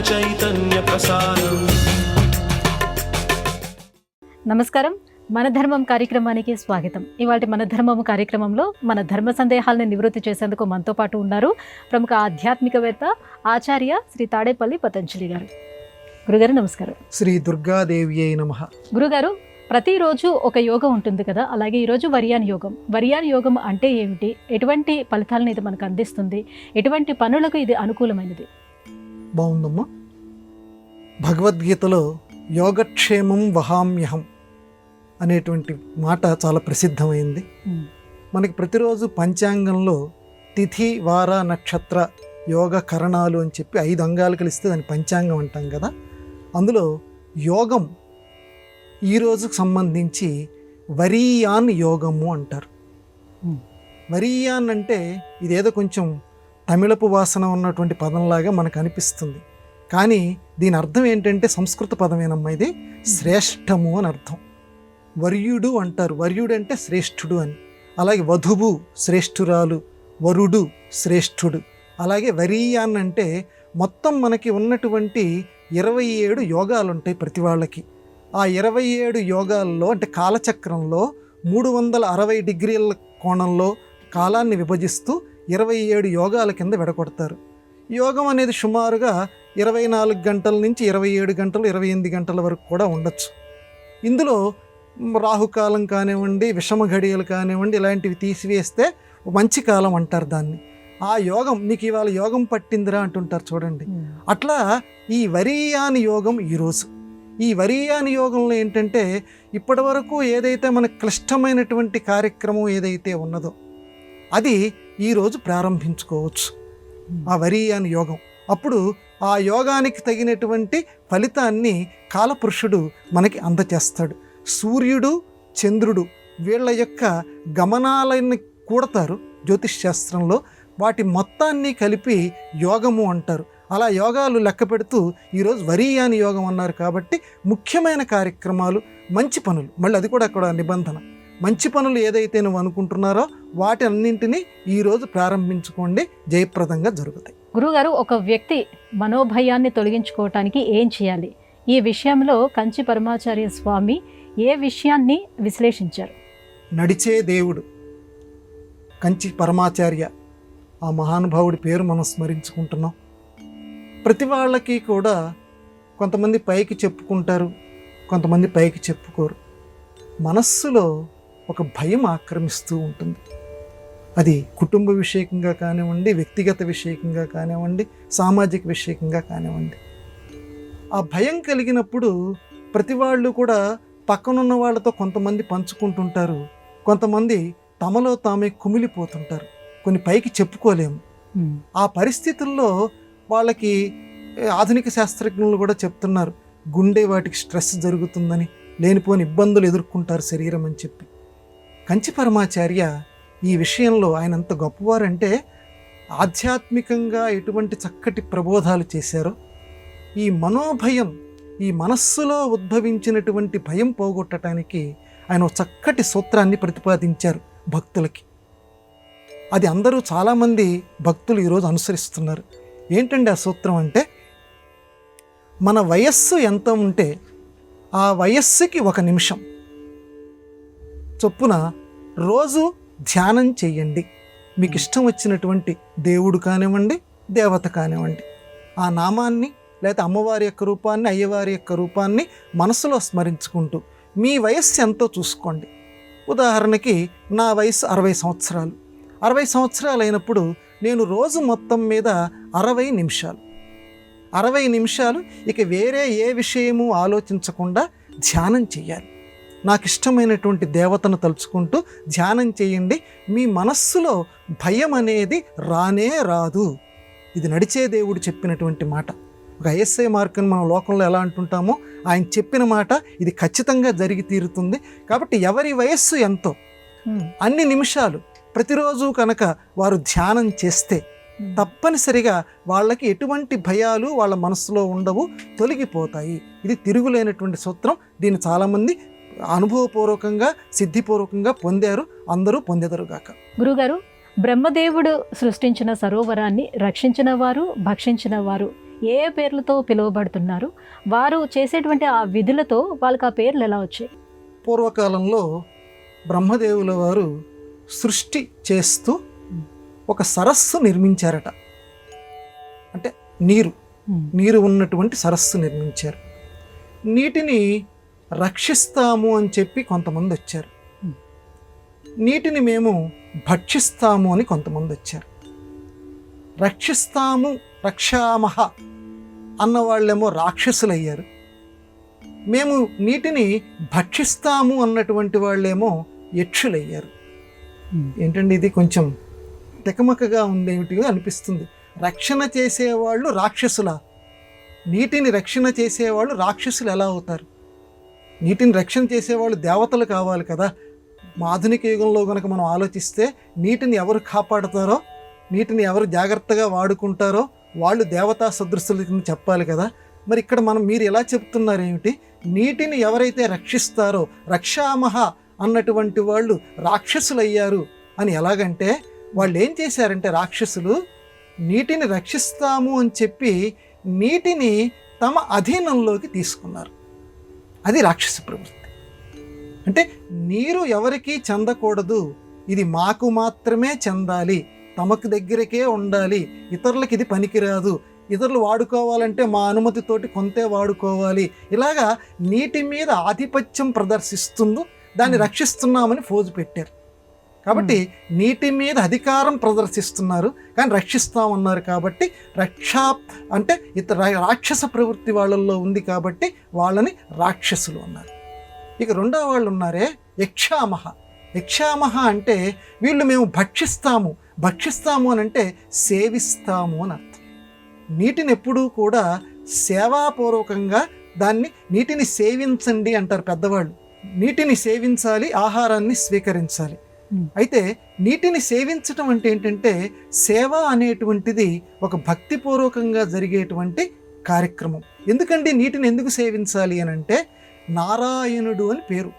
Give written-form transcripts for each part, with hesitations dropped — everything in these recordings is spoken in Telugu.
చైతన్య ప్రసారం. నమస్కారం, మన ధర్మం కార్యక్రమానికి స్వాగతం. ఇవాళ మన ధర్మం కార్యక్రమంలో మన ధర్మ సందేహాలను నివృత్తి చేసేందుకు మనతో పాటు ఉన్నారు ప్రముఖ ఆధ్యాత్మికవేత్త ఆచార్య శ్రీ తాడేపల్లి పతంజలి గారు. గురుగారు నమస్కారం. శ్రీ దుర్గాదేవి నమః. గురుగారు, ప్రతిరోజు ఒక యోగం ఉంటుంది కదా, అలాగే ఈరోజు వరియాన్ యోగం. వరియాన్ యోగం అంటే ఏమిటి? ఎటువంటి ఫలితాలను ఇది మనకు అందిస్తుంది? ఎటువంటి పనులకు ఇది అనుకూలమైనది? బాగుందమ్మా. భగవద్గీతలో యోగక్షేమం వహామ్యహం అనేటువంటి మాట చాలా ప్రసిద్ధమైంది. మనకి ప్రతిరోజు పంచాంగంలో తిథి, వార, నక్షత్ర, యోగ కరణాలు అని చెప్పి 5 అంగాలు కలిస్తే దాన్ని పంచాంగం అంటాం కదా. అందులో యోగం ఈ రోజుకు సంబంధించి వరీయాన్ యోగము అంటారు. వరీయాన్ అంటే ఇదేదో కొంచెం తమిళపు వాసన ఉన్నటువంటి పదంలాగా మనకు అనిపిస్తుంది, కానీ దీని అర్థం ఏంటంటే సంస్కృత పదమేనమ్మా. ఇది శ్రేష్టము అని అర్థం. వర్యుడు అంటారు. వర్యుడు అంటే శ్రేష్ఠుడు అని. అలాగే వధువు శ్రేష్ఠురాలు, వరుడు శ్రేష్ఠుడు. అలాగే వరీయాన్ అంటే మొత్తం మనకి ఉన్నటువంటి 27 యోగాలు ఉంటాయి ప్రతి వాళ్ళకి. ఆ 27 యోగాల్లో అంటే కాలచక్రంలో 360 డిగ్రీల కోణంలో కాలాన్ని విభజిస్తూ 27 యోగాల కింద విడగొడతారు. యోగం అనేది సుమారుగా 24 గంటల నుంచి 27 గంటలు, 28 గంటల వరకు కూడా ఉండొచ్చు. ఇందులో రాహుకాలం కానివ్వండి, విషమ ఘడియలు కానివ్వండి, ఇలాంటివి తీసివేస్తే మంచి కాలం అంటారు దాన్ని. ఆ యోగం, నీకు ఇవాళ యోగం పట్టిందిరా అంటుంటారు చూడండి. అట్లా ఈ వరీయాన్ యోగం ఈరోజు. ఈ వరీయాన్ యోగంలో ఏంటంటే ఇప్పటి వరకు ఏదైతే మన క్లిష్టమైనటువంటి కార్యక్రమం ఏదైతే ఉన్నదో అది ఈరోజు ప్రారంభించుకోవచ్చు. ఆ వరీయాన్ యోగం అప్పుడు ఆ యోగానికి తగినటువంటి ఫలితాన్ని కాలపురుషుడు మనకి అందచేస్తాడు. సూర్యుడు, చంద్రుడు వీళ్ళ యొక్క గమనాలని కూడతారు జ్యోతిష్ శాస్త్రంలో. వాటి మొత్తాన్ని కలిపి యోగము అంటారు. అలా యోగాలు లెక్క పెడుతూ ఈరోజు వరీయాన్ యోగం అన్నారు. కాబట్టి ముఖ్యమైన కార్యక్రమాలు, మంచి పనులు, మళ్ళీ అది కూడా అక్కడ నిబంధన, మంచి పనులు ఏదైతే నువ్వు అనుకుంటున్నారో వాటి అన్నింటినీ ఈరోజు ప్రారంభించుకోండి, జయప్రదంగా జరుగుతాయి. గురుగారు, ఒక వ్యక్తి మనోభయాన్ని తొలగించుకోవటానికి ఏం చేయాలి? ఈ విషయంలో కంచి పరమాచార్య స్వామి ఏ విషయాన్ని విశ్లేషించారు? నడిచే దేవుడు కంచి పరమాచార్య, ఆ మహానుభావుడి పేరు మనం స్మరించుకుంటున్నాం. ప్రతి వాళ్ళకి కూడా కొంతమంది పైకి చెప్పుకుంటారు, కొంతమంది పైకి చెప్పుకోరు. మనస్సులో ఒక భయం ఆక్రమిస్తూ ఉంటుంది. అది కుటుంబ విషయకంగా కానివ్వండి, వ్యక్తిగత విషయకంగా కానివ్వండి, సామాజిక విషయకంగా కానివ్వండి. ఆ భయం కలిగినప్పుడు ప్రతి వాళ్ళు కూడా పక్కనున్న వాళ్ళతో కొంతమంది పంచుకుంటుంటారు, కొంతమంది తమలో తామే కుమిలిపోతుంటారు. కొన్ని పైకి చెప్పుకోలేము. ఆ పరిస్థితుల్లో వాళ్ళకి ఆధునిక శాస్త్రజ్ఞులు కూడా చెప్తున్నారు, గుండె వాటికి స్ట్రెస్ జరుగుతుందని, లేనిపోని ఇబ్బందులు ఎదుర్కొంటారు శరీరం అని చెప్పి. కంచి పరమాచార్య ఈ విషయంలో ఆయన అంత గొప్పవారంటే ఆధ్యాత్మికంగా ఎటువంటి చక్కటి ప్రబోధాలు చేశారో, ఈ మనోభయం, ఈ మనస్సులో ఉద్భవించినటువంటి భయం పోగొట్టడానికి ఆయన ఒక చక్కటి సూత్రాన్ని ప్రతిపాదించారు భక్తులకి. అది అందరూ చాలామంది భక్తులు ఈరోజు అనుసరిస్తున్నారు. ఏంటండి ఆ సూత్రం అంటే, మన వయస్సు ఎంత ఉంటే ఆ వయస్సుకి 1 నిమిషం చొప్పున రోజు ధ్యానం చెయ్యండి. మీకు ఇష్టం వచ్చినటువంటి దేవుడు కానివ్వండి, దేవత కానివ్వండి, ఆ నామాన్ని లేదా అమ్మవారి యొక్క రూపాన్ని, అయ్యవారి యొక్క రూపాన్ని మనసులో స్మరించుకుంటూ మీ వయస్సు ఎంతో చూసుకోండి. ఉదాహరణకి నా వయసు 60 సంవత్సరాలు. 60 సంవత్సరాలు అయినప్పుడు నేను రోజు మొత్తం మీద 60 నిమిషాలు 60 నిమిషాలు ఇక వేరే ఏ విషయము ఆలోచించకుండా ధ్యానం చేయాలి. నాకు ఇష్టమైనటువంటి దేవతను తలుచుకుంటూ ధ్యానం చేయండి. మీ మనస్సులో భయం అనేది రానే రాదు. ఇది నడిచే దేవుడు చెప్పినటువంటి మాట. ఒక ఐఎస్ఐ మార్క్ అని మనం లోకంలో ఎలా అంటుంటామో, ఆయన చెప్పిన మాట ఇది ఖచ్చితంగా జరిగి తీరుతుంది. కాబట్టి ఎవరి వయస్సు ఎంతో అన్ని నిమిషాలు ప్రతిరోజు కనుక వారు ధ్యానం చేస్తే తప్పనిసరిగా వాళ్ళకి ఎటువంటి భయాలు వాళ్ళ మనసులో ఉండవు, తొలగిపోతాయి. ఇది తిరుగులేనటువంటి సూత్రం. దీన్ని చాలామంది అనుభవపూర్వకంగా, సిద్ధిపూర్వకంగా పొందారు. అందరూ పొందెదరుగాక. గురుగారు, బ్రహ్మదేవుడు సృష్టించిన సరోవరాన్ని రక్షించిన వారు, భక్షించిన వారు ఏ పేర్లతో పిలువబడుతున్నారు? వారు చేసేటువంటి ఆ విధులతో వాళ్ళకి ఆ పేర్లు ఎలా వచ్చాయి? పూర్వకాలంలో బ్రహ్మదేవుల వారు సృష్టి చేస్తూ ఒక సరస్సు నిర్మించారట. అంటే నీరు ఉన్నటువంటి సరస్సు నిర్మించారు. నీటిని రక్షిస్తాము అని చెప్పి కొంతమంది వచ్చారు. నీటిని మేము భక్షిస్తాము అని కొంతమంది వచ్చారు. రక్షిస్తాము, రక్షామహ అన్నవాళ్ళేమో రాక్షసులయ్యారు. మేము నీటిని భక్షిస్తాము అన్నటువంటి వాళ్ళేమో యక్షులయ్యారు. ఏంటండి ఇది కొంచెం తెకమకగా ఉందేమిటి అనిపిస్తుంది. రక్షణ చేసేవాళ్ళు రాక్షసులా? నీటిని రక్షణ చేసేవాళ్ళు రాక్షసులు ఎలా అవుతారు? నీటిని రక్షణ చేసేవాళ్ళు దేవతలు కావాలి కదా. ఆధునిక యుగంలో కనుక మనం ఆలోచిస్తే నీటిని ఎవరు కాపాడుతారో, నీటిని ఎవరు జాగ్రత్తగా వాడుకుంటారో వాళ్ళు దేవతా సదృశుల కింద చెప్పాలి కదా. మరి ఇక్కడ మీరు ఎలా చెప్తున్నారు ఏమిటి? నీటిని ఎవరైతే రక్షిస్తారో రక్షామహ అన్నటువంటి వాళ్ళు రాక్షసులయ్యారు అని ఎలాగంటే, వాళ్ళు ఏం చేశారంటే రాక్షసులు నీటిని రక్షిస్తాము అని చెప్పి నీటిని తమ అధీనంలోకి తీసుకున్నారు. అది రాక్షస ప్రవృత్తి. అంటే నీరు ఎవరికీ చెందకూడదు, ఇది మాకు మాత్రమే చెందాలి, తమకు దగ్గరకే ఉండాలి, ఇతరులకి ఇది పనికిరాదు, ఇతరులు వాడుకోవాలంటే మా అనుమతితోటి కొంతే వాడుకోవాలి. ఇలాగా నీటి మీద ఆధిపత్యం ప్రదర్శిస్తుందో దాన్ని రక్షిస్తున్నామని ఫోజు పెట్టారు. కాబట్టి నీటి మీద అధికారం ప్రదర్శిస్తున్నారు కానీ రక్షిస్తామన్నారు. కాబట్టి అంటే రాక్షస ప్రవృత్తి వాళ్ళల్లో ఉంది కాబట్టి వాళ్ళని రాక్షసులు అన్నారు. ఇక రెండో వాళ్ళు ఉన్నారే యక్షామహ. యక్షామహ అంటే వీళ్ళు మేము భక్షిస్తాము అని అంటే సేవిస్తాము అని అర్థం. నీటిని ఎప్పుడూ కూడా సేవాపూర్వకంగా నీటిని సేవించండి అంటారు పెద్దవాళ్ళు. నీటిని సేవించాలి, ఆహారాన్ని స్వీకరించాలి. అయితే నీటిని సేవించటం అంటే ఏంటంటే సేవ అనేటువంటిది ఒక భక్తిపూర్వకంగా జరిగేటువంటి కార్యక్రమం. ఎందుకండి నీటిని ఎందుకు సేవించాలి అని అంటే, నారాయణుడు అని పేరు,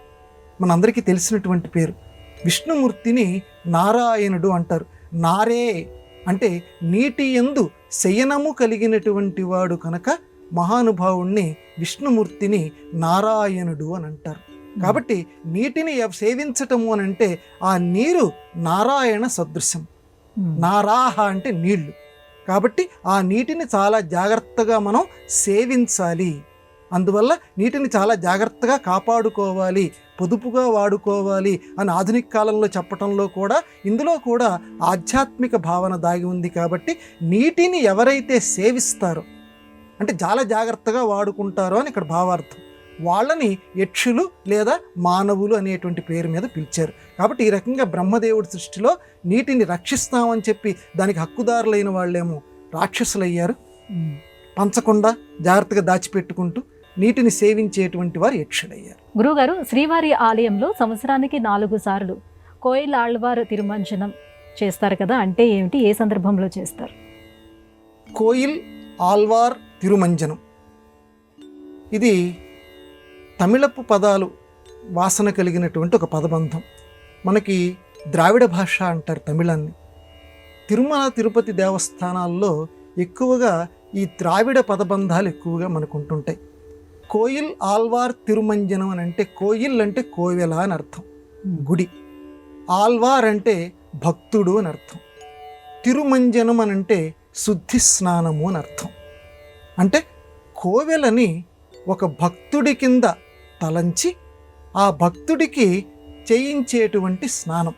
మనందరికీ తెలిసినటువంటి పేరు. విష్ణుమూర్తిని నారాయణుడు అంటారు. నారే అంటే నీటి యందు శయనము కలిగినటువంటి వాడు కనుక మహానుభావుణ్ణి విష్ణుమూర్తిని నారాయణుడు అని అంటారు. కాబట్టి నీటిని సేవించటము అని అంటే ఆ నీరు నారాయణ సదృశ్యం. నారాహ అంటే నీళ్లు. కాబట్టి ఆ నీటిని చాలా జాగ్రత్తగా మనం సేవించాలి. అందువల్ల నీటిని చాలా జాగ్రత్తగా కాపాడుకోవాలి, పొదుపుగా వాడుకోవాలి అని ఆధునిక కాలంలో చెప్పటంలో కూడా ఇందులో కూడా ఆధ్యాత్మిక భావన దాగి ఉంది. కాబట్టి నీటిని ఎవరైతే సేవిస్తారో అంటే చాలా జాగ్రత్తగా వాడుకుంటారో అని ఇక్కడ భావార్థం, వాళ్ళని యక్షులు లేదా మానవులు అనేటువంటి పేరు మీద పిలిచారు. కాబట్టి ఈ రకంగా బ్రహ్మదేవుడి సృష్టిలో నీటిని రక్షిస్తామని చెప్పి దానికి హక్కుదారులైన వాళ్ళేమో రాక్షసులయ్యారు. పంచకుండా జాగ్రత్తగా దాచిపెట్టుకుంటూ నీటిని సేవించేటువంటి వారు యక్షులయ్యారు. గురువుగారు, శ్రీవారి ఆలయంలో సంవత్సరానికి 4 సార్లు కోయిల్ ఆళ్వార్ తిరుమంజనం చేస్తారు కదా, అంటే ఏమిటి, ఏ సందర్భంలో చేస్తారు? కోయిల్ ఆళ్వార్ తిరుమంజనం ఇది తమిళపు పదాలు వాసన కలిగినటువంటి ఒక పదబంధం. మనకి ద్రావిడ భాష అంటారు తమిళాన్ని. తిరుమల తిరుపతి దేవస్థానాల్లో ఎక్కువగా ఈ ద్రావిడ పదబంధాలు ఎక్కువగా మనకు ఉంటుంటాయి. కోయిల్ ఆళ్వార్ తిరుమంజనం అని అంటే, కోయిల్ అంటే కోవెల అని అర్థం, గుడి. ఆళ్వార్ అంటే భక్తుడు అని అర్థం. తిరుమంజనం అని అంటే శుద్ధి స్నానము అని అర్థం. అంటే కోవెలని ఒక భక్తుడి కింద తలంచి ఆ భక్తుడికి చేయించేటువంటి స్నానం,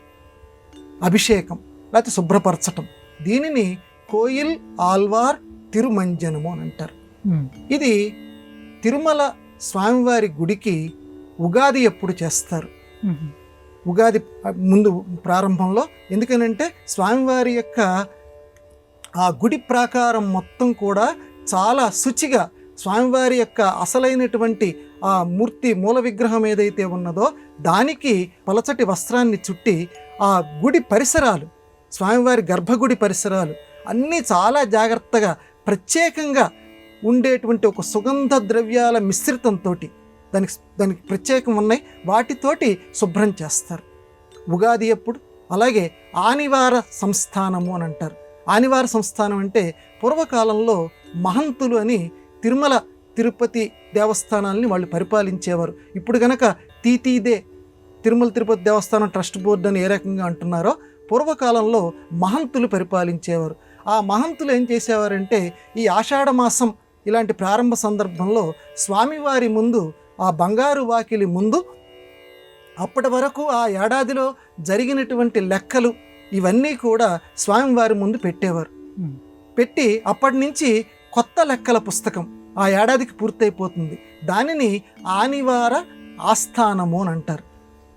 అభిషేకం లేకపోతే శుభ్రపరచటం, దీనిని కోయిల్ ఆళ్వార్ తిరుమంజనము అని అంటారు. ఇది తిరుమల స్వామివారి గుడికి ఉగాది ఎప్పుడు చేస్తారు, ఉగాది ముందు ప్రారంభంలో. ఎందుకనంటే స్వామివారి యొక్క ఆ గుడి ప్రాకారం మొత్తం కూడా చాలా శుచిగా స్వామివారి యొక్క అసలైనటువంటి ఆ మూర్తి మూల విగ్రహం ఏదైతే ఉన్నదో దానికి పలచటి వస్త్రాన్ని చుట్టి ఆ గుడి పరిసరాలు, స్వామివారి గర్భగుడి పరిసరాలు అన్నీ చాలా జాగ్రత్తగా ప్రత్యేకంగా ఉండేటువంటి ఒక సుగంధ ద్రవ్యాల మిశ్రితంతో దానికి ప్రత్యేకం ఉన్నాయి, వాటితోటి శుభ్రం చేస్తారు ఉగాది ఎప్పుడు. అలాగే ఆనివార సంస్థానము అని అంటారు. ఆనివార సంస్థానం అంటే పూర్వకాలంలో మహంతులు అని తిరుమల తిరుపతి దేవస్థానాల్ని వాళ్ళు పరిపాలించేవారు. ఇప్పుడు గనక తీతీదే తిరుమల తిరుపతి దేవస్థానం ట్రస్ట్ బోర్డు అని ఏ రకంగా అంటున్నారో, పూర్వకాలంలో మహంతులు పరిపాలించేవారు. ఆ మహంతులు ఏం చేసేవారంటే ఈ ఆషాఢ మాసం ఇలాంటి ప్రారంభ సందర్భంలో స్వామివారి ముందు, ఆ బంగారు వాకిలి ముందు అప్పటి వరకు ఆ ఏడాదిలో జరిగినటువంటి లెక్కలు ఇవన్నీ కూడా స్వామివారి ముందు పెట్టేవారు. పెట్టి అప్పటి నుంచి కొత్త లెక్కల పుస్తకం ఆ ఏడాదికి పూర్తయిపోతుంది. దానిని ఆనివార ఆస్థానము అని అంటారు,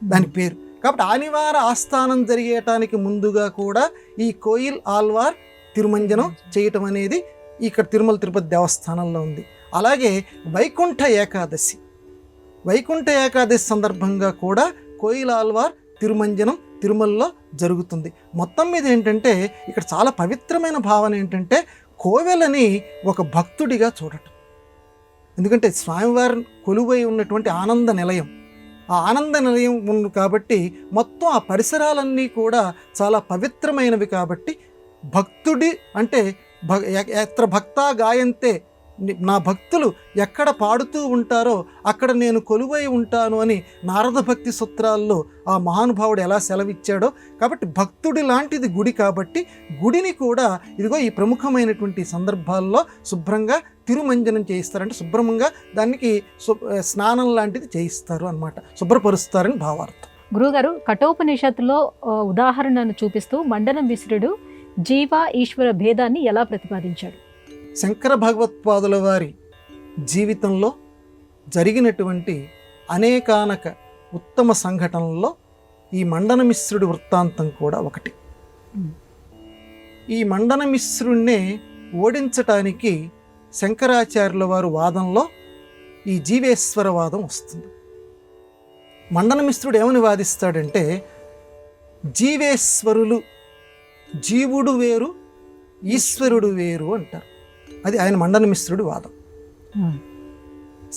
దాని పేరు. కాబట్టి ఆనివార ఆస్థానం జరిగేటానికి ముందుగా కూడా ఈ కోయిల్ ఆల్వార్ తిరుమంజనం చేయటం అనేది ఇక్కడ తిరుమల తిరుపతి దేవస్థానంలో ఉంది. అలాగే వైకుంఠ ఏకాదశి సందర్భంగా కూడా కోయిల్ ఆల్వార్ తిరుమంజనం తిరుమలలో జరుగుతుంది. మొత్తం మీద ఏంటంటే ఇక్కడ చాలా పవిత్రమైన భావన ఏంటంటే కోవెలని ఒక భక్తుడిగా చూడటం. ఎందుకంటే స్వామివారి కొలువై ఉన్నటువంటి ఆనంద నిలయం, ఆ ఆనంద నిలయం ఉంది కాబట్టి మొత్తం ఆ పరిసరాలన్నీ కూడా చాలా పవిత్రమైనవి. కాబట్టి భక్తుడి అంటే ఎత్ర భక్తా గాయంతే, నా భక్తులు ఎక్కడ పాడుతూ ఉంటారో అక్కడ నేను కొలువై ఉంటాను అని నారద భక్తి సూత్రాల్లో ఆ మహానుభావుడు ఎలా సెలవిచ్చాడో, కాబట్టి భక్తుడి లాంటిది గుడి. కాబట్టి గుడిని కూడా ఇదిగో ఈ ప్రముఖమైనటువంటి సందర్భాల్లో శుభ్రంగా తిరుమంజనం చేయిస్తారంటే శుభ్రంగా దానికి స్నానం లాంటిది చేయిస్తారు అన్నమాట, శుభ్రపరుస్తారని భావార్థం. గురుగారు, కఠోపనిషత్తులో ఉదాహరణను చూపిస్తూ మండనం విసురుడు జీవ ఈశ్వర భేదాన్ని ఎలా ప్రతిపాదించాడు? శంకర భగవత్పాదుల వారి జీవితంలో జరిగినటువంటి అనేకానక ఉత్తమ సంఘటనల్లో ఈ మండనమిశ్రుడి వృత్తాంతం కూడా ఒకటి. ఈ మండనమిశ్రుడినే ఓడించటానికి శంకరాచార్యుల వారు వాదంలో ఈ జీవేశ్వర వాదం వస్తుంది. మండనమిశ్రుడు ఏమని వాదిస్తాడంటే జీవేశ్వరులు, జీవుడు వేరు ఈశ్వరుడు వేరు అంటారు. అది ఆయన మండనమిశ్రుడి వాదం.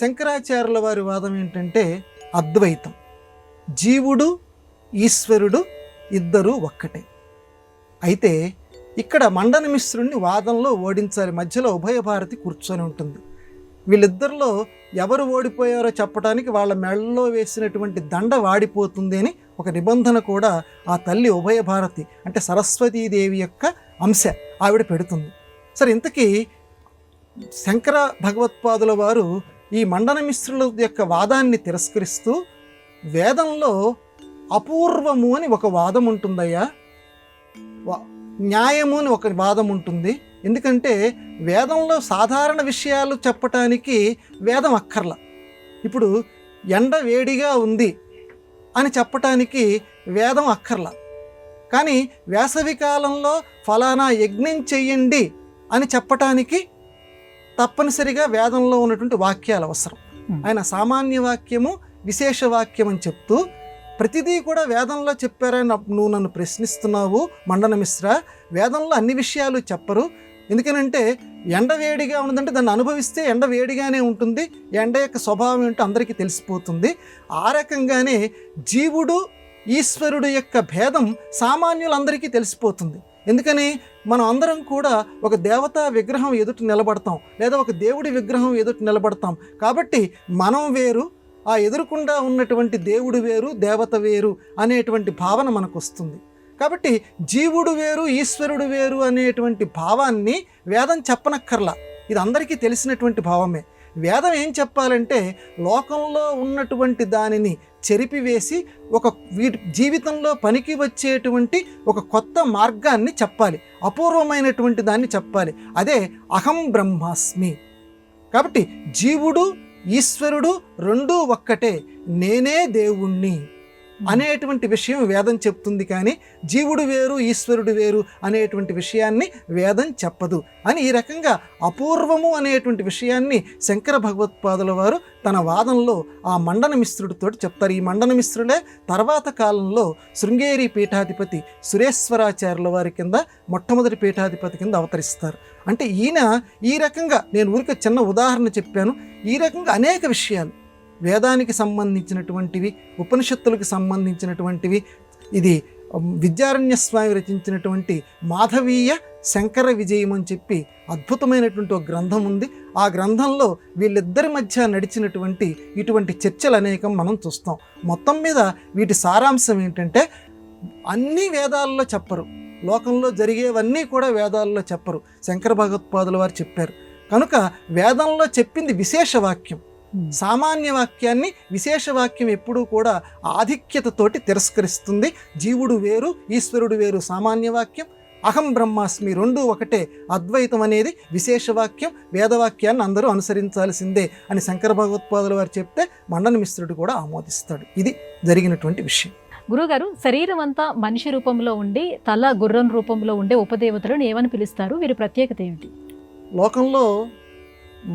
శంకరాచార్యుల వారి వాదం ఏంటంటే అద్వైతం, జీవుడు ఈశ్వరుడు ఇద్దరు ఒక్కటే. అయితే ఇక్కడ మండనమిశ్రుడిని వాదంలో ఓడించాలి. మధ్యలో ఉభయ భారతి కూర్చొని ఉంటుంది. వీళ్ళిద్దరిలో ఎవరు ఓడిపోయారో చెప్పడానికి వాళ్ళ మెడలో వేసినటువంటి దండ వాడిపోతుంది అని ఒక నిబంధన కూడా ఆ తల్లి ఉభయ భారతి అంటే సరస్వతీదేవి యొక్క అంశ ఆవిడ పెడుతుంది. సరే, ఇంతకీ శంకర భగవత్పాదుల వారు ఈ మండనమిశ్రుల యొక్క వాదాన్ని తిరస్కరిస్తూ వేదంలో అపూర్వము అని ఒక వాదం ఉంటుందయ్యా, న్యాయము అని ఒక వాదం ఉంటుంది. ఎందుకంటే వేదంలో సాధారణ విషయాలు చెప్పటానికి వేదం అక్కర్లా. ఇప్పుడు ఎండ వేడిగా ఉంది అని చెప్పటానికి వేదం అక్కర్లా. కానీ వేసవి కాలంలో ఫలానా యజ్ఞం చెయ్యండి అని చెప్పటానికి తప్పనిసరిగా వేదంలో ఉన్నటువంటి వాక్యాలు అవసరం. ఆయన సామాన్య వాక్యము విశేష వాక్యం అని చెప్తూ ప్రతిదీ కూడా వేదంలో చెప్పారని నువ్వు నన్ను ప్రశ్నిస్తున్నావు మండనమిశ్ర. వేదంలో అన్ని విషయాలు చెప్పరు. ఎందుకనంటే ఎండ వేడిగా ఉన్నదంటే దాన్ని అనుభవిస్తే ఎండ వేడిగానే ఉంటుంది, ఎండ యొక్క స్వభావం ఏంటో అందరికీ తెలిసిపోతుంది. ఆ రకంగానే జీవుడు ఈశ్వరుడు యొక్క భేదం సామాన్యులందరికీ తెలిసిపోతుంది. ఎందుకని మనం అందరం కూడా ఒక దేవతా విగ్రహం ఎదుట నిలబడతాం, లేదా ఒక దేవుడి విగ్రహం ఎదుట నిలబడతాం. కాబట్టి మనం వేరు, ఆ ఎదురుకుండా ఉన్నటువంటి దేవుడు వేరు, దేవత వేరు అనేటువంటి భావన మనకు వస్తుంది. కాబట్టి జీవుడు వేరు ఈశ్వరుడు వేరు అనేటువంటి భావాన్ని వేదం చెప్పనక్కర్లా, ఇది అందరికీ తెలిసినటువంటి భావమే. వేదం ఏం చెప్పాలంటే లోకంలో ఉన్నటువంటి దానిని చెరిపివేసి ఒక వీటి జీవితంలో పనికి వచ్చేటువంటి ఒక కొత్త మార్గాన్ని చెప్పాలి, అపూర్వమైనటువంటి దాన్ని చెప్పాలి. అదే అహం బ్రహ్మాస్మి. కాబట్టి జీవుడు ఈశ్వరుడు రెండూ ఒక్కటే, నేనే దేవుణ్ణి అనేటువంటి విషయం వేదం చెప్తుంది. కానీ జీవుడు వేరు ఈశ్వరుడు వేరు అనేటువంటి విషయాన్ని వేదం చెప్పదు అని ఈ రకంగా అపూర్వము అనేటువంటి విషయాన్ని శంకర భగవత్పాదుల వారు తన వాదంలో ఆ మండనమిశ్రుడితో చెప్తారు. ఈ మండనమిశ్రుడే తర్వాత కాలంలో శృంగేరి పీఠాధిపతి సురేశ్వరాచార్యుల వారి కింద మొట్టమొదటి పీఠాధిపతి కింద అవతరిస్తారు. అంటే ఈయన ఈ రకంగా, నేను ఊరికే చిన్న ఉదాహరణ చెప్పాను, ఈ రకంగా అనేక విషయాలు వేదానికి సంబంధించినటువంటివి, ఉపనిషత్తులకు సంబంధించినటువంటివి, ఇది విద్యారణ్య స్వామి రచించినటువంటి మాధవీయ శంకర విజయం అని చెప్పి అద్భుతమైనటువంటి ఒక గ్రంథం ఉంది. ఆ గ్రంథంలో వీళ్ళిద్దరి మధ్య నడిచినటువంటి ఇటువంటి చర్చలు అనేకం మనం చూస్తాం. మొత్తం మీద వీటి సారాంశం ఏంటంటే, అన్ని వేదాల్లో చెప్పరు, లోకంలో జరిగేవన్నీ కూడా వేదాల్లో చెప్పరు, శంకర భగవత్పాదుల వారు చెప్పారు. కనుక వేదంలో చెప్పింది విశేష వాక్యం. సామాన్య వాక్యాన్ని విశేష వాక్యం ఎప్పుడూ కూడా ఆధిక్యతతోటి తిరస్కరిస్తుంది. జీవుడు వేరు, ఈశ్వరుడు వేరు సామాన్య వాక్యం, అహం బ్రహ్మాస్మి రెండూ ఒకటే అద్వైతం అనేది విశేష వాక్యం. వేదవాక్యాన్ని అందరూ అనుసరించాల్సిందే అని శంకర భగవత్పాదుల వారు చెప్తే మండన మిశ్రుడు కూడా ఆమోదిస్తాడు. ఇది జరిగినటువంటి విషయం. గురుగారు, శరీరం అంతా మనిషి రూపంలో ఉండి తల గుర్రం రూపంలో ఉండే ఉపదేవతలను ఏమని పిలుస్తారు? వీరి ప్రత్యేకత ఏమిటి? లోకంలో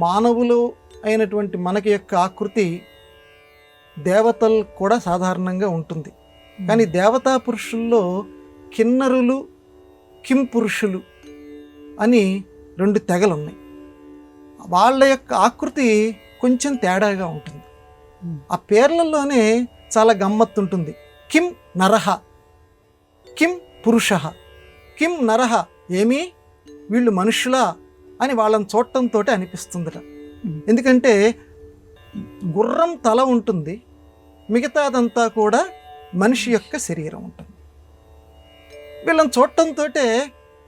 మానవులు అయినటువంటి మనకి యొక్క ఆకృతి దేవతలు కూడా సాధారణంగా ఉంటుంది. కానీ దేవతా పురుషుల్లో కిన్నరులు, కిం పురుషులు అని 2 తెగలు ఉన్నాయి. వాళ్ళ యొక్క ఆకృతి కొంచెం తేడాగా ఉంటుంది. ఆ పేర్లలోనే చాలా గమ్మత్తు ఉంటుంది. కిం నరహ, కిం పురుష. కిం నరహ, ఏమి వీళ్ళు మనుషులా అని వాళ్ళని చూడటంతో అనిపిస్తుందట. ఎందుకంటే గుర్రం తల ఉంటుంది, మిగతాదంతా కూడా మనిషి యొక్క శరీరం ఉంటుంది. వీళ్ళని చూడటంతో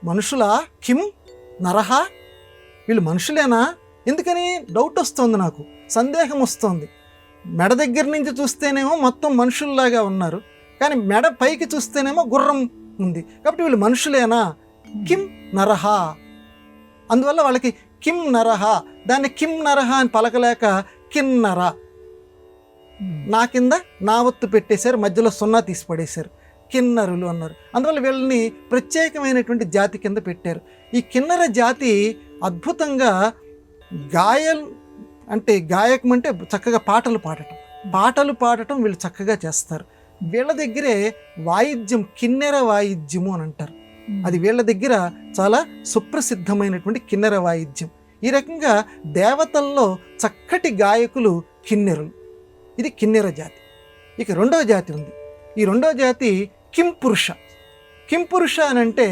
మనుషులా, కిం నరహ, వీళ్ళు మనుషులేనా ఎందుకని డౌట్ వస్తుంది, నాకు సందేహం వస్తుంది. మెడ దగ్గర నుంచి చూస్తేనేమో మొత్తం మనుషుల్లాగా ఉన్నారు, కానీ మెడ పైకి చూస్తేనేమో గుర్రం ఉంది. కాబట్టి వీళ్ళు మనుషులేనా, కిం నరహ. అందువల్ల వాళ్ళకి కిం నరహ, దాన్ని కిం నరహ అని పలకలేక కిన్నర, నా కింద నా ఒత్తు పెట్టేశారు, మధ్యలో 0 తీసి పడేశారు, కిన్నరులు అన్నారు. అందువల్ల వీళ్ళని ప్రత్యేకమైనటువంటి జాతి కింద పెట్టారు. ఈ కిన్నర జాతి అద్భుతంగా గాయకం అంటే చక్కగా పాటలు పాడటం వీళ్ళు చక్కగా చేస్తారు. వీళ్ళ దగ్గరే వాయిద్యం కిన్నెర వాయిద్యము అని అంటారు. అది వీళ్ళ దగ్గర చాలా సుప్రసిద్ధమైనటువంటి కిన్నెర వాయిద్యం. ఈ రకంగా దేవతల్లో చక్కటి గాయకులు కిన్నెరులు. ఇది కిన్నెర జాతి. ఇక 2వ జాతి ఉంది. ఈ 2వ జాతి కిం పురుష. కిం పురుష అని అంటే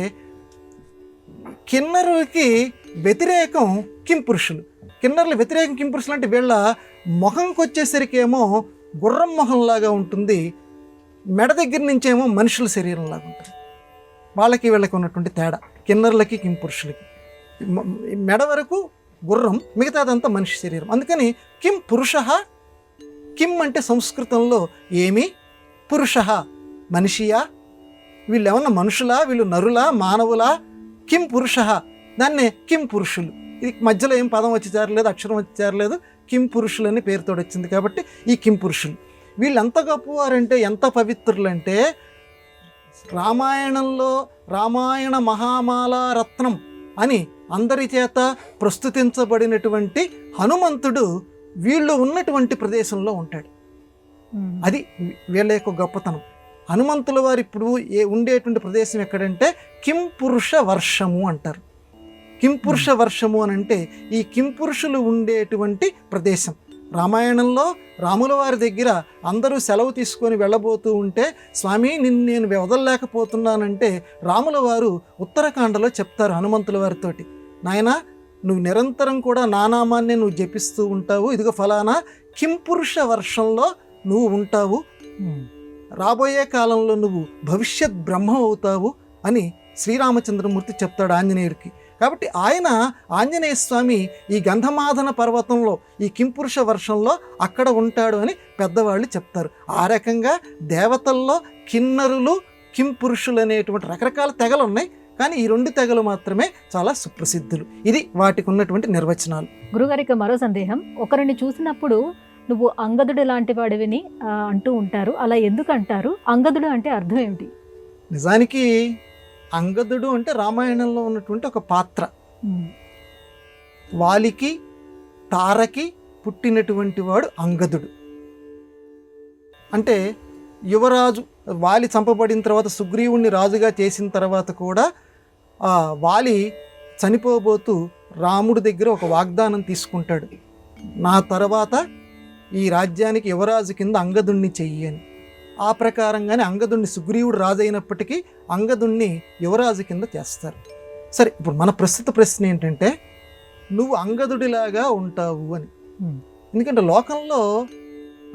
కిన్నరులకి వ్యతిరేకం కిం పురుషులు. కిన్నరుల వ్యతిరేకం కిం పురుషులు అంటే వీళ్ళ మొహంకి వచ్చేసరికి ఏమో గుర్రం మొహంలాగా ఉంటుంది, మెడ దగ్గర నుంచేమో మనుషుల శరీరంలాగా ఉంటుంది. వాళ్ళకి వీళ్ళకి ఉన్నటువంటి తేడా కిన్నరులకి కిం పురుషులకి. మెడ వరకు గుర్రం, మిగతాదంతా మనిషి శరీరం. అందుకని కిం పురుష. కిం అంటే సంస్కృతంలో ఏమి, పురుష మనిషియా, వీళ్ళు ఏమన్నా మనుషులా, వీళ్ళు నరులా, మానవులా, కిం పురుష, దాన్నే కిం పురుషులు. ఇది మధ్యలో ఏం పదం వచ్చి చేరలేదు, అక్షరం వచ్చి చేరలేదు, కిం పురుషులు అని పేరుతో వచ్చింది. కాబట్టి ఈ కిం పురుషులు వీళ్ళు ఎంత గొప్పవారంటే, ఎంత పవిత్రులంటే, రామాయణంలో రామాయణ మహామాల రత్నం అని అందరి చేత ప్రస్తుతించబడినటువంటి హనుమంతుడు వీళ్ళు ఉన్నటువంటి ప్రదేశంలో ఉంటాడు. అది వీళ్ళ యొక్క గొప్పతనం. హనుమంతుల వారు ఇప్పుడు ఉండేటువంటి ప్రదేశం ఎక్కడంటే కిం పురుష వర్షము అంటారు. కిం పురుష వర్షము అని అంటే ఈ కిం పురుషులు ఉండేటువంటి ప్రదేశం. రామాయణంలో రాముల వారి దగ్గర అందరూ సెలవు తీసుకొని వెళ్ళబోతూ ఉంటే, స్వామి నిన్ను నేను వదలలేకపోతున్నానంటే రాముల వారు ఉత్తరాఖండలో చెప్తారు హనుమంతుల వారితోటి, నాయనా నువ్వు నిరంతరం కూడా నా నామాన్నే నువ్వు జపిస్తూ ఉంటావు, ఇదిగో ఫలానా కిం పురుష వర్షంలో నువ్వు ఉంటావు, రాబోయే కాలంలో నువ్వు భవిష్యత్ బ్రహ్మ అవుతావు అని శ్రీరామచంద్రమూర్తి చెప్తాడు ఆంజనేయుడికి. కాబట్టి ఆయన ఆంజనేయ స్వామి ఈ గంధమాదన పర్వతంలో ఈ కింపురుష వర్షంలో అక్కడ ఉంటాడు అని పెద్దవాళ్ళు చెప్తారు. ఆ రకంగా దేవతల్లో కిన్నరులు కింపురుషులు అనేటువంటి రకరకాల తెగలు ఉన్నాయి. కానీ ఈ 2 తెగలు మాత్రమే చాలా సుప్రసిద్ధులు. ఇది వాటికి ఉన్నటువంటి నిర్వచనాలు. గురుగారికి మరో సందేహం, ఒకరిని చూసినప్పుడు నువ్వు అంగదుడు లాంటి వాడివిని అంటూ ఉంటారు, అలా ఎందుకు అంటారు? అంగదుడు అంటే అర్థం ఏమిటి? నిజానికి అంగదుడు అంటే రామాయణంలో ఉన్నటువంటి ఒక పాత్ర. వాలికి తారకి పుట్టినటువంటి వాడు అంగదుడు. అంటే యువరాజు వాలి చంపబడిన తర్వాత సుగ్రీవుణ్ణి రాజుగా చేసిన తర్వాత కూడా వాలి చనిపోబోతూ రాముడి దగ్గర ఒక వాగ్దానం తీసుకుంటాడు, నా తర్వాత ఈ రాజ్యానికి యువరాజు కింద అంగదుణ్ణి చెయ్యి అని. ఆ ప్రకారంగానే అంగదుణ్ణి, సుగ్రీవుడు రాజు అయినప్పటికీ అంగదుణ్ణి యువరాజు కింద చేస్తారు. సరే, ఇప్పుడు మన ప్రస్తుత ప్రశ్న ఏంటంటే నువ్వు అంగదుడిలాగా ఉంటావు అని. ఎందుకంటే లోకంలో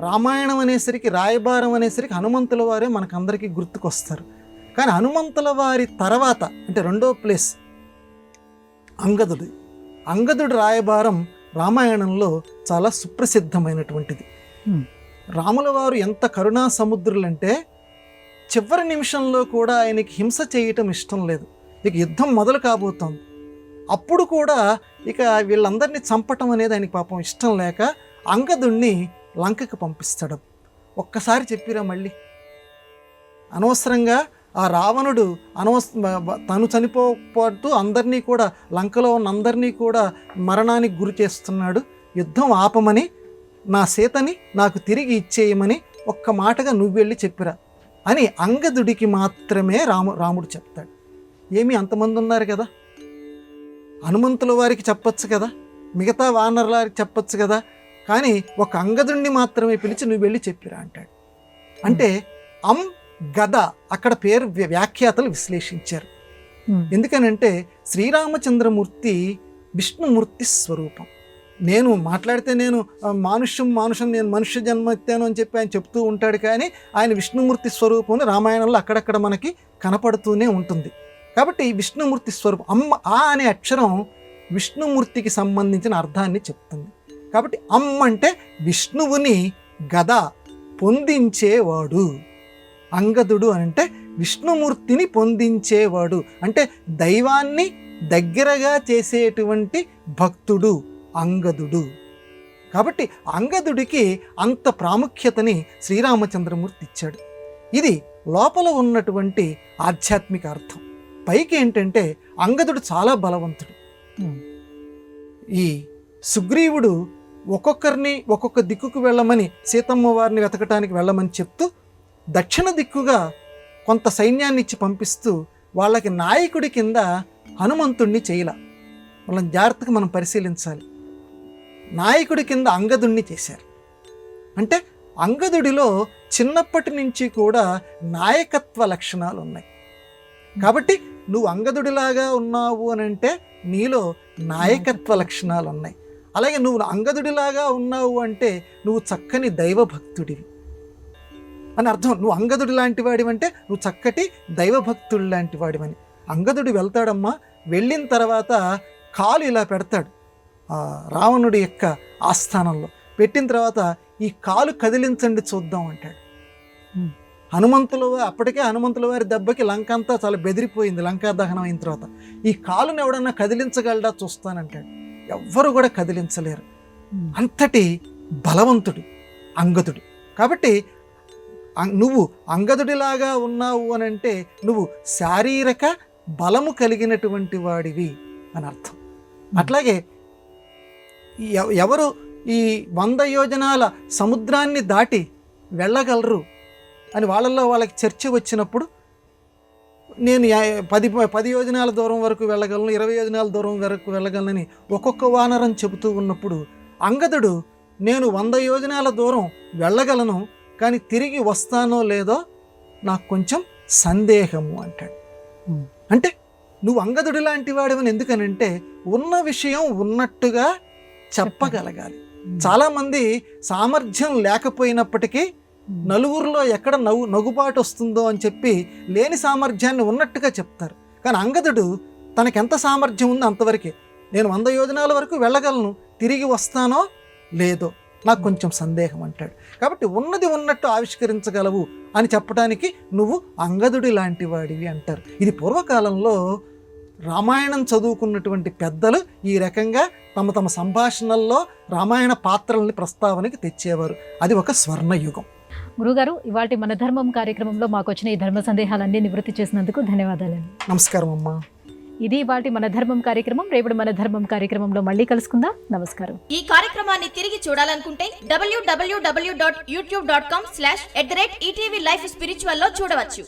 రామాయణం అనేసరికి, రాయబారం అనేసరికి హనుమంతుల వారే మనకందరికీ గుర్తుకొస్తారు. కానీ హనుమంతుల వారి తర్వాత అంటే రెండో ప్లేస్ అంగదుడు. అంగదుడు రాయబారం రామాయణంలో చాలా సుప్రసిద్ధమైనటువంటిది. రాముల వారు ఎంత కరుణా సముద్రులంటే చివరి నిమిషంలో కూడా ఆయనకి హింస చేయటం ఇష్టం లేదు. ఇక యుద్ధం మొదలు కాబోతోంది. అప్పుడు కూడా ఇక వీళ్ళందరినీ చంపటం అనేది ఆయనకి పాపం ఇష్టం లేక అంగదుణ్ణి లంకకి పంపిస్తాడు. ఒక్కసారి చెప్పిరా మళ్ళీ, అనవసరంగా ఆ రావణుడు తను చనిపోతూ అందరినీ కూడా, లంకలో ఉన్న అందరినీ కూడా మరణానికి గురి చేస్తున్నాడు. యుద్ధం ఆపమని, నా సీతని నాకు తిరిగి ఇచ్చేయమని ఒక్క మాటగా నువ్వు వెళ్ళి చెప్పిరా అని అంగదుడికి మాత్రమే రాముడు చెప్తాడు. ఏమి అంతమంది ఉన్నారు కదా, హనుమంతుల వారికి చెప్పచ్చు కదా, మిగతా వానరులకి చెప్పచ్చు కదా, కానీ ఒక అంగదుడిని మాత్రమే పిలిచి నువ్వు వెళ్ళి చెప్పిరా అంటాడు. అంటే గద అక్కడ పేరు వ్యాఖ్యాతలు విశ్లేషించారు. ఎందుకనంటే శ్రీరామచంద్రమూర్తి విష్ణుమూర్తి స్వరూపం. నేను మాట్లాడితే నేను మానుషం నేను మనుష్య జన్మ ఎత్తాను అని చెప్పి ఆయన చెప్తూ ఉంటాడు, కానీ ఆయన విష్ణుమూర్తి స్వరూపం రామాయణంలో అక్కడక్కడ మనకి కనపడుతూనే ఉంటుంది. కాబట్టి విష్ణుమూర్తి స్వరూపం అనే అక్షరం విష్ణుమూర్తికి సంబంధించిన అర్థాన్ని చెప్తుంది. కాబట్టి అంటే విష్ణువుని గద పొందించేవాడు. అంగదుడు అంటే విష్ణుమూర్తిని పొందించేవాడు, అంటే దైవాన్ని దగ్గరగా చేసేటువంటి భక్తుడు అంగదుడు. కాబట్టి అంగదుడికి అంత ప్రాముఖ్యతని శ్రీరామచంద్రమూర్తి ఇచ్చాడు. ఇది లోపల ఉన్నటువంటి ఆధ్యాత్మిక అర్థం. పైకి ఏంటంటే అంగదుడు చాలా బలవంతుడు. ఈ సుగ్రీవుడు ఒక్కొక్కరిని ఒక్కొక్క దిక్కుకు వెళ్ళమని, సీతమ్మ వారిని వెతకటానికి వెళ్ళమని చెప్తూ దక్షిణ దిక్కుగా కొంత సైన్యాన్ని ఇచ్చి పంపిస్తూ వాళ్ళకి నాయకుడి కింద హనుమంతుణ్ణి చేయల. వాళ్ళని జాగ్రత్తగా మనం పరిశీలించాలి. నాయకుడి కింద అంగదుణ్ణి చేశారు. అంటే అంగదుడిలో చిన్నప్పటి నుంచి కూడా నాయకత్వ లక్షణాలు ఉన్నాయి. కాబట్టి నువ్వు అంగదుడిలాగా ఉన్నావు అని అంటే నీలో నాయకత్వ లక్షణాలు ఉన్నాయి. అలాగే నువ్వు అంగదుడిలాగా ఉన్నావు అంటే నువ్వు చక్కని దైవభక్తుడివి అని అర్థం. నువ్వు అంగదుడి లాంటి వాడివంటే నువ్వు చక్కటి దైవభక్తుడు లాంటి వాడివని. అంగదుడు వెళ్తాడమ్మా, వెళ్ళిన తర్వాత కాలు ఇలా పెడతాడు రావణుడి యొక్క ఆస్థానంలో. పెట్టిన తర్వాత ఈ కాలు కదిలించండి చూద్దాం అంటాడు. అప్పటికే హనుమంతుల వారి దెబ్బకి లంక అంతా చాలా బెదిరిపోయింది. లంకా దహనం అయిన తర్వాత ఈ కాలుని ఎవడన్నా కదిలించగలడా చూస్తానంటాడు. ఎవ్వరు కూడా కదిలించలేరు. అంతటి బలవంతుడు అంగదుడు. కాబట్టి నువ్వు అంగదుడిలాగా ఉన్నావు అని అంటే నువ్వు శారీరక బలము కలిగినటువంటి వాడివి అని అర్థం. అట్లాగే ఎవరు ఈ 100 యోజనాల సముద్రాన్ని దాటి వెళ్ళగలరు అని వాళ్ళకి చర్చ వచ్చినప్పుడు, నేను 10 యోజనాల దూరం వరకు వెళ్ళగలను, 20 యోజనాల దూరం వరకు వెళ్ళగలనని ఒక్కొక్క వానరం చెబుతూ ఉన్నప్పుడు అంగదుడు నేను 100 యోజనాల దూరం వెళ్ళగలను, కానీ తిరిగి వస్తానో లేదో నాకు కొంచెం సందేహము అంటాడు. అంటే నువ్వు అంగదుడి లాంటి వాడివని ఎందుకనంటే ఉన్న విషయం ఉన్నట్టుగా చెప్పగలగాలి. చాలామంది సామర్థ్యం లేకపోయినప్పటికీ నలుగురిలో ఎక్కడ నగుబాటు వస్తుందో అని చెప్పి లేని సామర్థ్యాన్ని ఉన్నట్టుగా చెప్తారు. కానీ అంగదుడు తనకెంత సామర్థ్యం ఉందో అంతవరకే. నేను 100 యోజనాల వరకు వెళ్ళగలను, తిరిగి వస్తానో లేదో నాకు కొంచెం సందేహం అంటాడు. కాబట్టి ఉన్నది ఉన్నట్టు ఆవిష్కరించగలవు అని చెప్పడానికి నువ్వు అంగదుడి లాంటి వాడివి అంటారు. ఇది పూర్వకాలంలో రామాయణం చదువుకున్నటువంటి పెద్దలు ఈ రకంగా తమ సంభాషణల్లో రామాయణ పాత్రల్ని ప్రస్తావనకి తెచ్చేవారు. అది ఒక స్వర్ణయుగం. గురుగారు, ఇవాటి మన ధర్మం కార్యక్రమంలో మాకు వచ్చిన ఈ ధర్మ సందేహాలన్నీ నివృత్తి చేసినందుకు ధన్యవాదాలండి. నమస్కారం అమ్మా. ఇది ఇవాటి మన ధర్మం కార్యక్రమం. రేపటి మన ధర్మం కార్యక్రమంలో మళ్ళీ కలుసుకుందాం. నమస్కారం. ఈ కార్యక్రమాన్ని తిరిగి చూడాలనుకుంటే www.youtube.com/ETV Life Spiritual లో చూడవచ్చు.